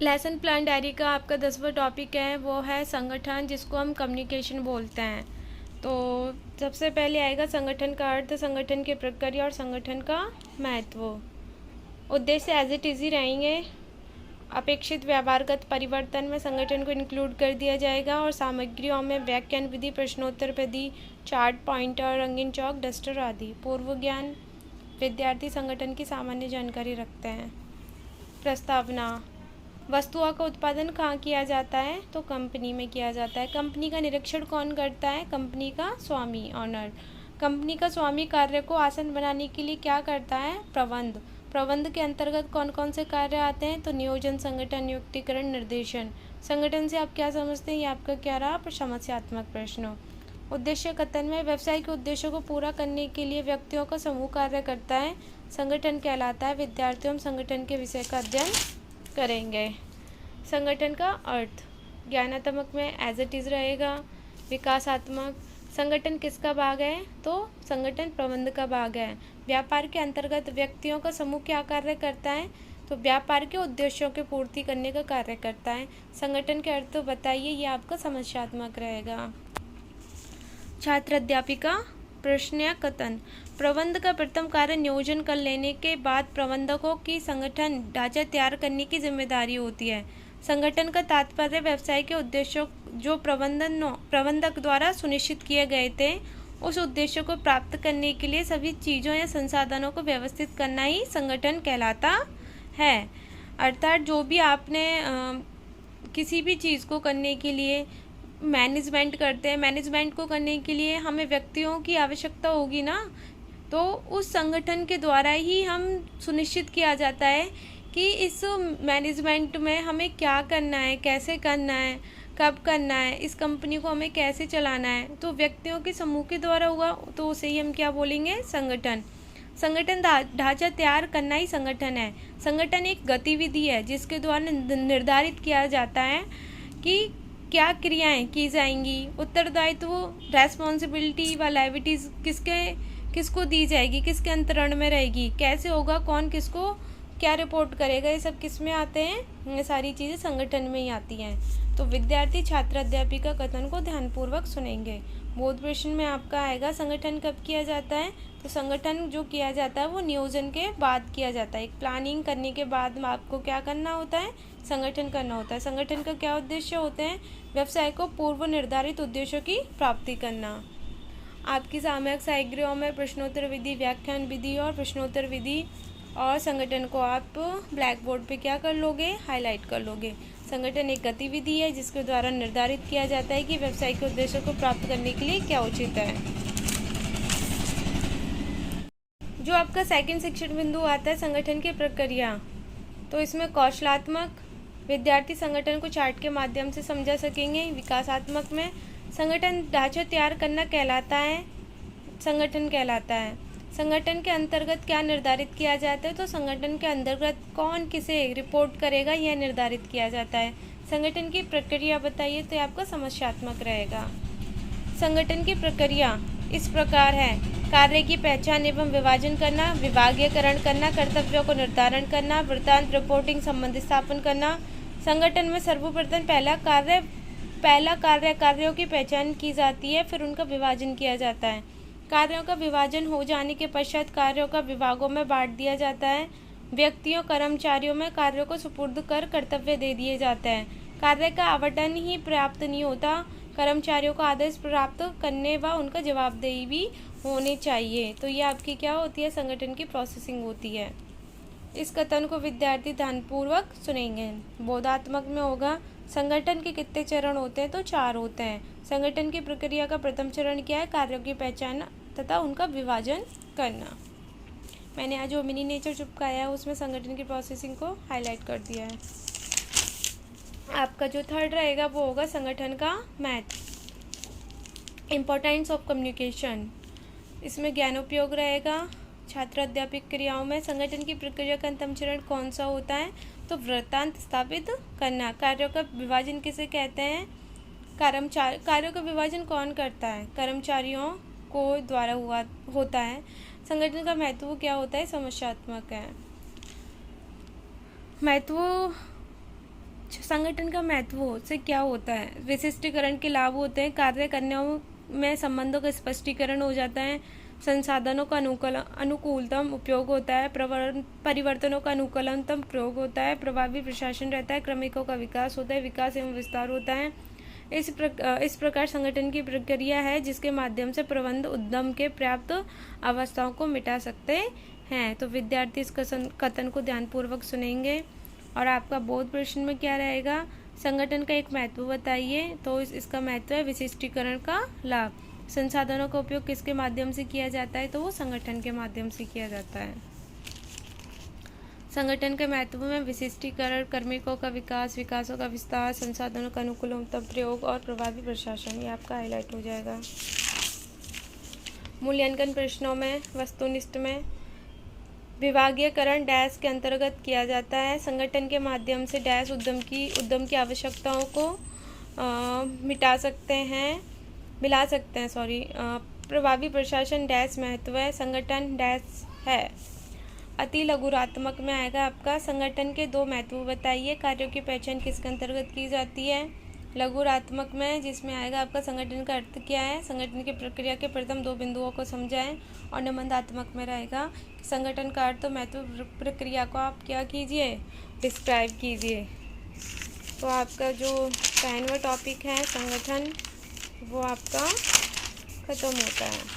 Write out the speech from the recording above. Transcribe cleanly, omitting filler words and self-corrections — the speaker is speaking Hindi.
लेसन प्लान डायरी का आपका 10वां टॉपिक है, वो है संगठन, जिसको हम कम्युनिकेशन बोलते हैं। तो सबसे पहले आएगा संगठन का अर्थ, संगठन की प्रक्रिया और संगठन का महत्व। उद्देश्य एज इट इज ही रहेंगे। अपेक्षित व्यवहारगत परिवर्तन में संगठन को इंक्लूड कर दिया जाएगा, और सामग्रियों में व्याख्यान विधि, प्रश्नोत्तर विधि, चार्ट, पॉइंटर, रंगीन चौक, डस्टर आदि। पूर्व ज्ञान, विद्यार्थी संगठन की सामान्य जानकारी रखते हैं। प्रस्तावना, वस्तुओं का उत्पादन कहाँ किया जाता है? तो कंपनी में किया जाता है। कंपनी का निरीक्षण कौन करता है? कंपनी का स्वामी, ऑनर। कंपनी का स्वामी कार्य को आसान बनाने के लिए क्या करता है? प्रबंध। प्रबंध के अंतर्गत कौन कौन से कार्य आते हैं? तो नियोजन, संगठन, नियुक्तिकरण, निर्देशन। संगठन से आप क्या समझते हैं? ये आपका क्या रहा? समस्यात्मक प्रश्न। उद्देश्य कथन में व्यवसाय के उद्देश्यों को पूरा करने के लिए व्यक्तियों का समूह कार्य करता है, संगठन कहलाता है। विद्यार्थियों हम संगठन के विषय का अध्ययन करेंगे। संगठन का अर्थ, ज्ञानात्मक में एज इट इज रहेगा। विकासात्मक, संगठन किसका भाग है? तो संगठन प्रबंध का भाग है। व्यापार के अंतर्गत व्यक्तियों का समूह क्या कार्य करता है? तो व्यापार के उद्देश्यों की पूर्ति करने का कार्य करता है। संगठन के अर्थ तो बताइए, ये आपका समस्यात्मक रहेगा। छात्र अध्यापिका, प्रश्न या कथन। प्रबंध का प्रथम कार्य नियोजन कर लेने के बाद प्रबंधकों की संगठन ढांचा तैयार करने की जिम्मेदारी होती है। संगठन का तात्पर्य व्यवसाय के उद्देश्यों जो प्रबंधक द्वारा सुनिश्चित किए गए थे, उस उद्देश्य को प्राप्त करने के लिए सभी चीज़ों या संसाधनों को व्यवस्थित करना ही संगठन कहलाता है। अर्थात जो भी आपने किसी भी चीज़ को करने के लिए मैनेजमेंट करते हैं, मैनेजमेंट को करने के लिए हमें व्यक्तियों की आवश्यकता होगी ना, तो उस संगठन के द्वारा ही हम सुनिश्चित किया जाता है कि इस मैनेजमेंट में हमें क्या करना है, कैसे करना है, कब करना है, इस कंपनी को हमें कैसे चलाना है। तो व्यक्तियों के समूह के द्वारा हुआ, तो उसे ही हम क्या बोलेंगे? संगठन। संगठन ढांचा तैयार करना ही संगठन है। संगठन एक गतिविधि है जिसके द्वारा निर्धारित किया जाता है कि क्या क्रियाएं की जाएंगी, उत्तरदायित्व, रेस्पॉन्सिबिलिटी व लायबिलिटीज किसको दी जाएगी, किसके अंतरण में रहेगी, कैसे होगा, कौन किसको क्या रिपोर्ट करेगा, ये सब किस में आते हैं? ये सारी चीज़ें संगठन में ही आती हैं। तो विद्यार्थी छात्र अध्यापिका कथन को ध्यानपूर्वक सुनेंगे। बोध प्रश्न में आपका आएगा संगठन कब किया जाता है? तो संगठन जो किया जाता है वो नियोजन के बाद किया जाता है। एक प्लानिंग करने के बाद आपको क्या करना होता है? संगठन करना होता है। संगठन का क्या उद्देश्य होते हैं? व्यवसाय को पूर्व निर्धारित उद्देश्यों की प्राप्ति करना। आपकी सामयिक सामग्रियों में प्रश्नोत्तर विधि, व्याख्यान विधि और प्रश्नोत्तर विधि और संगठन को आप ब्लैक बोर्ड पे क्या कर लोगे? हाईलाइट कर लोगे। संगठन एक गतिविधि है जिसके द्वारा निर्धारित किया जाता है कि व्यवसाय के उद्देश्यों को प्राप्त करने के लिए क्या उचित है। जो आपका सेकंड शिक्षण बिंदु आता है संगठन की प्रक्रिया, तो इसमें कौशलात्मक, विद्यार्थी संगठन को चार्ट के माध्यम से समझा सकेंगे। विकासात्मक में संगठन ढांचा तैयार करना कहलाता है, संगठन कहलाता है। संगठन के अंतर्गत क्या निर्धारित किया जाता है? तो संगठन के अंतर्गत कौन किसे रिपोर्ट करेगा, यह निर्धारित किया जाता है। संगठन की प्रक्रिया बताइए, तो आपका समस्यात्मक रहेगा। संगठन की प्रक्रिया इस प्रकार है: कार्य की पहचान एवं विभाजन करना, विभागीयकरण करना, कर्तव्यों को निर्धारण करना, वृत्तांत, रिपोर्टिंग, संबंध स्थापन करना। संगठन में सर्वप्रथम पहला कार्यों की पहचान की जाती है, फिर उनका विभाजन किया जाता है। कार्यों का विभाजन हो जाने के पश्चात कार्यों का विभागों में बांट दिया जाता है। व्यक्तियों, कर्मचारियों में कार्यों को सुपुर्द कर कर्तव्य दे दिए जाते हैं। कार्य का आवंटन ही पर्याप्त नहीं होता, कर्मचारियों को आदेश प्राप्त करने व उनका जवाबदेही भी होनी चाहिए। तो ये आपकी क्या होती है? संगठन की प्रोसेसिंग होती है। इस कथन को विद्यार्थी ध्यानपूर्वक सुनेंगे। बोधात्मक में होगा संगठन के कितने चरण होते हैं? तो 4 होते हैं। संगठन की प्रक्रिया का प्रथम चरण क्या है? कार्यों की पहचान तथा उनका विभाजन करना। मैंने आज जो मिनी नेचर चिपकाया है उसमें संगठन की प्रोसेसिंग को हाईलाइट कर दिया है। आपका जो थर्ड रहेगा वो होगा संगठन का महत्व, इम्पोर्टेंस ऑफ कम्युनिकेशन। इसमें ज्ञानोपयोग रहेगा। छात्र अध्यापक क्रियाओं में संगठन की प्रक्रिया का अंतिम चरण कौन सा होता है? तो वृत्तांत स्थापित करना। कार्यों का विभाजन किसे कहते हैं? कार्यों का विभाजन कौन करता है? कर्मचारियों को द्वारा होता है। संगठन का महत्व क्या होता है? समस्यात्मक है। महत्व संगठन का महत्व से क्या होता है? विशिष्टीकरण के लाभ होते हैं, कार्य करने में संबंधों का स्पष्टीकरण हो जाता है, संसाधनों का अनुकूलतम उपयोग होता है, परिवर्तनों का अनुकूलतम प्रयोग होता है, प्रभावी प्रशासन रहता है, क्रमिकों का विकास होता है, विकास एवं विस्तार होता है। इस प्रकार संगठन की प्रक्रिया है जिसके माध्यम से प्रबंध उद्यम के पर्याप्त अवस्थाओं को मिटा सकते हैं। तो विद्यार्थी इस कथन को ध्यानपूर्वक सुनेंगे। और आपका बोध प्रश्न में क्या रहेगा? संगठन का एक महत्व बताइए। तो इसका महत्व है विशिष्टीकरण का लाभ। संसाधनों का उपयोग किसके माध्यम से किया जाता है? तो वो संगठन के माध्यम से किया जाता है। संगठन के महत्व में विशिष्टीकरण, कार्मिकों का विकास, विकासों का विस्तार, संसाधनों का अनुकूलतम प्रयोग और प्रभावी प्रशासन, ये आपका हाईलाइट हो जाएगा। मूल्यांकन प्रश्नों में वस्तुनिष्ठ में विभागीयकरण डैश के अंतर्गत किया जाता है। संगठन के माध्यम से डैश उद्यम की आवश्यकताओं को मिला सकते हैं। प्रभावी प्रशासन डैश महत्व है, संगठन डैश है। अति लघुरात्मक में आएगा आपका संगठन के दो महत्व बताइए। कार्यों की पहचान किसके अंतर्गत की जाती है? लघुरात्मक में जिसमें आएगा आपका संगठन का अर्थ क्या है, संगठन की प्रक्रिया के प्रथम दो बिंदुओं को समझाएं। और निबंधात्मक में रहेगा संगठन का अर्थ, महत्व, प्रक्रिया को आप क्या कीजिए, डिस्क्राइब कीजिए। तो आपका जो 10वां टॉपिक है संगठन, वो आपका खत्म होता है।